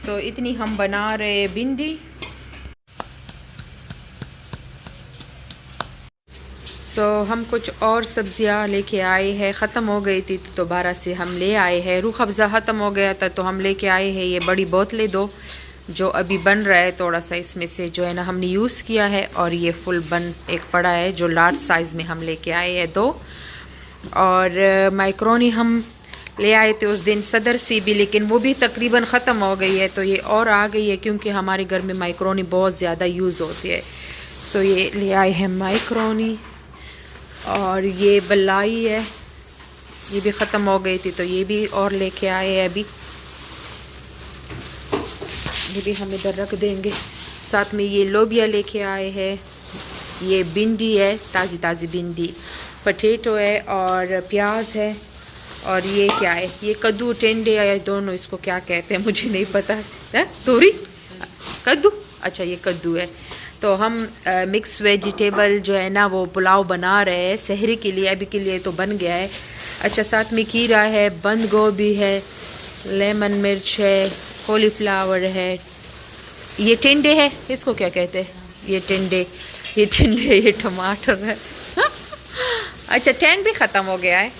सो इतनी हम बना रहे भिंडी। सो हम कुछ और सब्जियां लेके आए हैं, ख़त्म हो गई थी तो दोबारा से हम ले आए हैं। रूह अफ़ज़ा ख़त्म हो गया था तो हम लेके आए हैं ये बड़ी बोतलें दो, जो अभी बन रहा है थोड़ा सा इसमें से जो है ना हमने यूज़ किया है, और ये फुल बन एक पड़ा है जो लार्ज साइज़ में हम लेके आए हैं दो। और माइक्रोनी हम ले आए थे उस दिन सदर से भी, लेकिन वो भी तकरीबन ख़त्म हो गई है, तो ये और आ गई है क्योंकि हमारे घर में माइक्रोनी बहुत ज़्यादा यूज़ होती है। सो ये ले आए हैं माइक्रोनी। और ये बलाई है, ये भी ख़त्म हो गई थी तो ये भी और लेके आए हैं अभी, ये भी हम इधर रख देंगे। साथ में ये लोबिया लेके आए हैं, ये भिंडी है, ताज़ी ताज़ी भिंडी, पटेटो है और प्याज है, और ये क्या है, ये कद्दू टेंडे है दोनों, इसको क्या कहते हैं मुझे नहीं पता है, तोरी कद्दू, अच्छा ये कद्दू है। तो हम मिक्स वेजिटेबल जो है ना वो पुलाव बना रहे हैं सहरी के लिए, अभी के लिए तो बन गया है। अच्छा साथ में खीरा है, बंद गोभी है, लेमन मिर्च है, कॉलीफ्लावर है, ये टिंडे है, इसको क्या कहते हैं, ये टिंडे, ये टमाटर है। अच्छा टैंग भी ख़त्म हो गया है,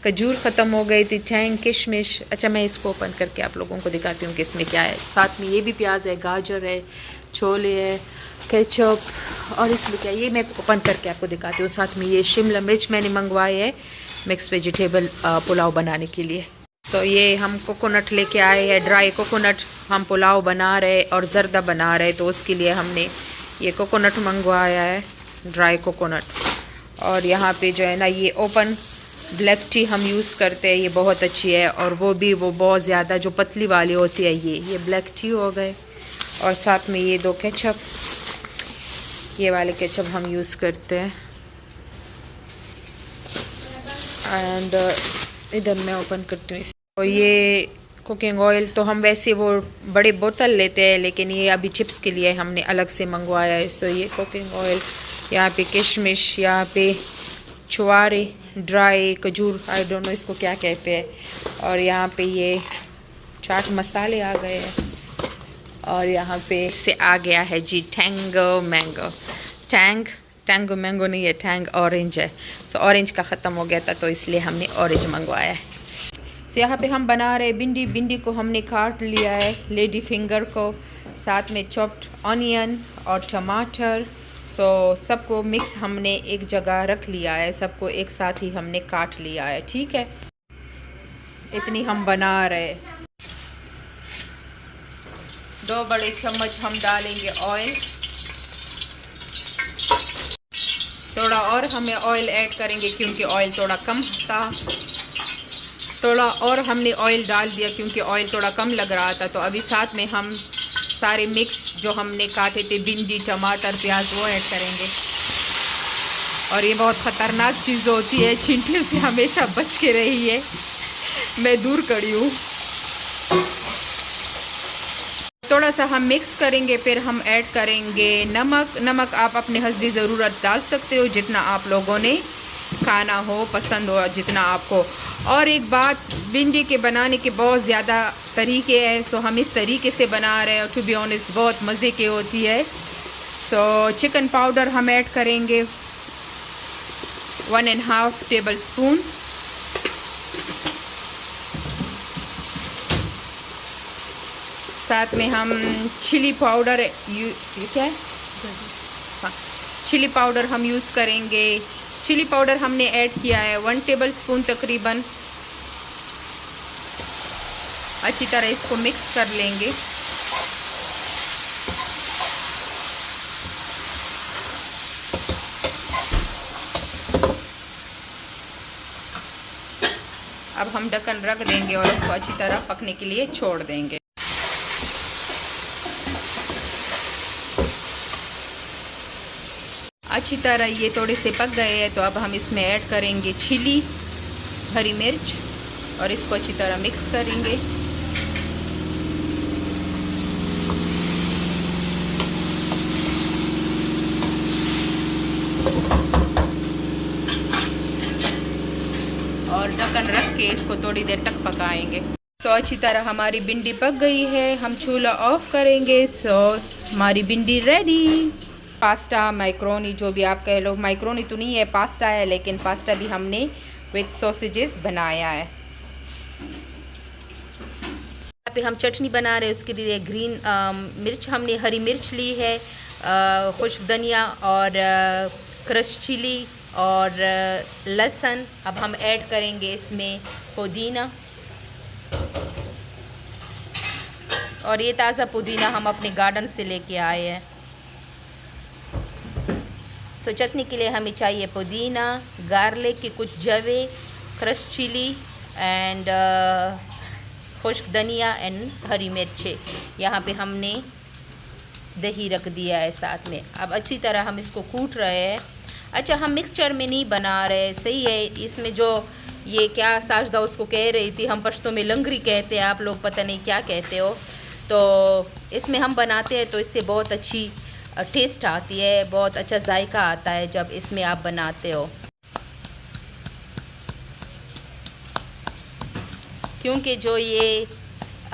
खजूर ख़त्म हो गई थी, टैंग, किशमिश। अच्छा मैं इसको ओपन करके आप लोगों को दिखाती हूँ कि इसमें क्या है। साथ में ये भी प्याज है, गाजर है, छोले है, केचप, और इसमें क्या है ये मैं ओपन करके आपको दिखाती हूँ। साथ में ये शिमला मिर्च मैंने मंगवाए है मिक्स वेजिटेबल पुलाव बनाने के लिए। तो ये हम कोकोनट लेके आए हैं, ड्राई कोकोनट, हम पुलाव बना रहे और ज़र्दा बना रहे, तो उसके लिए हमने ये कोकोनट मंगवाया है, ड्राई कोकोनट। और यहाँ पे जो है ना ये ओपन ब्लैक टी हम यूज़ करते हैं, ये बहुत अच्छी है, और वो बहुत ज़्यादा जो पतली वाली होती है ये ब्लैक टी हो गए। और साथ में ये दो केचप, ये वाले केचप हम यूज़ करते हैं। एंड इधर मैं ओपन करती हूँ। तो ये कुकिंग ऑयल तो हम वैसे वो बड़े बोतल लेते हैं, लेकिन ये अभी चिप्स के लिए हमने अलग से मंगवाया है। सो ये कुकिंग ऑयल, यहाँ पे किशमिश, यहाँ पे छुआरे, ड्राई खजूर, आई डोंट नो इसको क्या कहते हैं, और यहाँ पे ये चाट मसाले आ गए हैं, और यहाँ पे से आ गया है जी टैंगो मैंगो, टैंगो मैंगो नहीं है, टैंग ऑरेंज है। सो ऑरेंज का ख़त्म हो गया था तो इसलिए हमने ऑरेंज मंगवाया है। तो यहाँ पे हम बना रहे भिंडी को हमने काट लिया है लेडी फिंगर को, साथ में चॉप्ड ऑनियन और टमाटर। सो सबको मिक्स हमने एक जगह रख लिया है, सबको एक साथ ही हमने काट लिया है, ठीक है। इतनी हम बना रहे। 2 बड़े चम्मच हम डालेंगे ऑयल, थोड़ा और हमें ऑयल ऐड करेंगे क्योंकि ऑयल थोड़ा कम था, थोड़ा और हमने ऑयल डाल दिया क्योंकि ऑयल थोड़ा कम लग रहा था। तो अभी साथ में हम सारे मिक्स जो हमने काटे थे भिंडी, टमाटर, प्याज, वो ऐड करेंगे। और ये बहुत ख़तरनाक चीज़ होती है, चींटियों से हमेशा बच के रहिए, मैं दूर खड़ी हूँ। थोड़ा सा हम मिक्स करेंगे, फिर हम ऐड करेंगे नमक आप अपने हस्बी ज़रूरत डाल सकते हो, जितना आप लोगों ने खाना हो, पसंद हो, जितना आपको। और एक बात, भिंडी के बनाने के बहुत ज़्यादा तरीके हैं, सो हम इस तरीके से बना रहे हैं, टू बी ऑनेस्ट बहुत मज़े की होती है। सो चिकन पाउडर हम ऐड करेंगे 1.5 टेबल स्पून, साथ में हम चिली पाउडर क्या है, हाँ चिली पाउडर हम यूज़ करेंगे। चिली पाउडर हमने ऐड किया है 1 टेबल स्पून तकरीबन। अच्छी तरह इसको मिक्स कर लेंगे। अब हम ढक्कन रख देंगे और उसको अच्छी तरह पकने के लिए छोड़ देंगे। अच्छी तरह ये थोड़े से पक गए हैं, तो अब हम इसमें ऐड करेंगे चिली, हरी मिर्च, और इसको अच्छी तरह मिक्स करेंगे। और ढक्कन रख के इसको थोड़ी देर तक पकाएंगे। तो अच्छी तरह हमारी भिंडी पक गई है, हम चूल्हा ऑफ करेंगे। सो हमारी भिंडी रेडी। पास्ता मैक्रोनी जो भी आप कह लो, मैक्रोनी तो नहीं है, पास्ता है, लेकिन पास्ता भी हमने विद सॉसेजेस बनाया है। यहाँ पे हम चटनी बना रहे हैं, उसके लिए ग्रीन मिर्च, हमने हरी मिर्च ली है, खुश्क धनिया और क्रश चिली और लहसुन। अब हम ऐड करेंगे इसमें पुदीना, और ये ताज़ा पुदीना हम अपने गार्डन से लेके आए हैं। सो चटनी के लिए हमें चाहिए पुदीना, गार्लिक के कुछ जवे, क्रश चिली एंड खुश्क धनिया एंड हरी मिर्चें। यहाँ पे हमने दही रख दिया है साथ में। अब अच्छी तरह हम इसको कूट रहे हैं। अच्छा, हम मिक्सचर में नहीं बना रहे, सही है। इसमें जो ये क्या साजदा उसको कह रही थी, हम पश्तो में लंगरी कहते हैं, आप लोग पता नहीं क्या कहते हो। तो इसमें हम बनाते हैं तो इससे बहुत अच्छी टेस्ट आती है, बहुत अच्छा जायका आता है जब इसमें आप बनाते हो, क्योंकि जो ये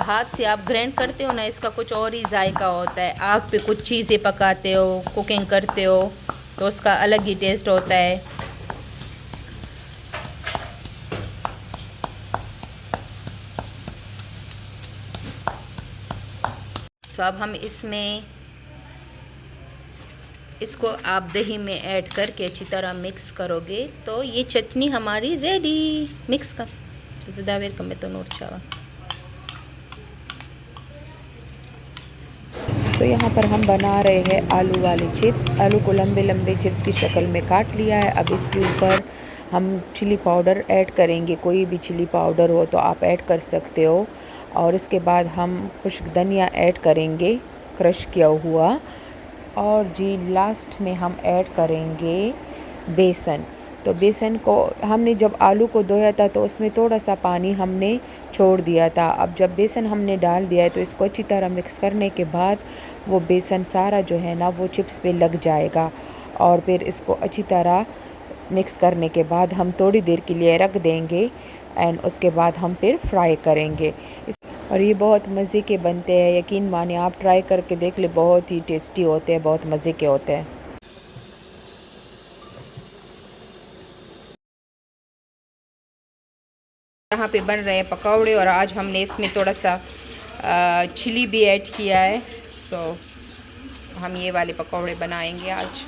हाथ से आप ग्राइंड करते हो ना, इसका कुछ और ही जायका होता है। आग पे कुछ चीज़ें पकाते हो, कुकिंग करते हो, तो उसका अलग ही टेस्ट होता है। तो अब हम इसको आप दही में ऐड करके अच्छी तरह मिक्स करोगे तो ये चटनी हमारी रेडी। मिक्स कर दावेर का मैं तो नोट चावा। तो यहाँ पर हम बना रहे हैं आलू वाले चिप्स। आलू को लंबे लंबे चिप्स की शक्ल में काट लिया है। अब इसके ऊपर हम चिली पाउडर ऐड करेंगे, कोई भी चिली पाउडर हो तो आप ऐड कर सकते हो। और इसके बाद हम खुश्क धनिया ऐड करेंगे, क्रश किया हुआ। और जी लास्ट में हम ऐड करेंगे बेसन। तो बेसन को हमने जब आलू को धोया था तो उसमें थोड़ा सा पानी हमने छोड़ दिया था। अब जब बेसन हमने डाल दिया है तो इसको अच्छी तरह मिक्स करने के बाद वो बेसन सारा जो है ना वो चिप्स पे लग जाएगा। और फिर इसको अच्छी तरह मिक्स करने के बाद हम थोड़ी देर के लिए रख देंगे एंड उसके बाद हम फिर फ्राई करेंगे। और ये बहुत मज़े के बनते हैं, यकीन मानिए आप ट्राई करके देख ले, बहुत ही टेस्टी होते हैं, बहुत मज़े के होते हैं। यहाँ पे बन रहे हैं पकौड़े, और आज हमने इसमें थोड़ा सा चिली भी ऐड किया है। सो हम ये वाले पकौड़े बनाएंगे आज।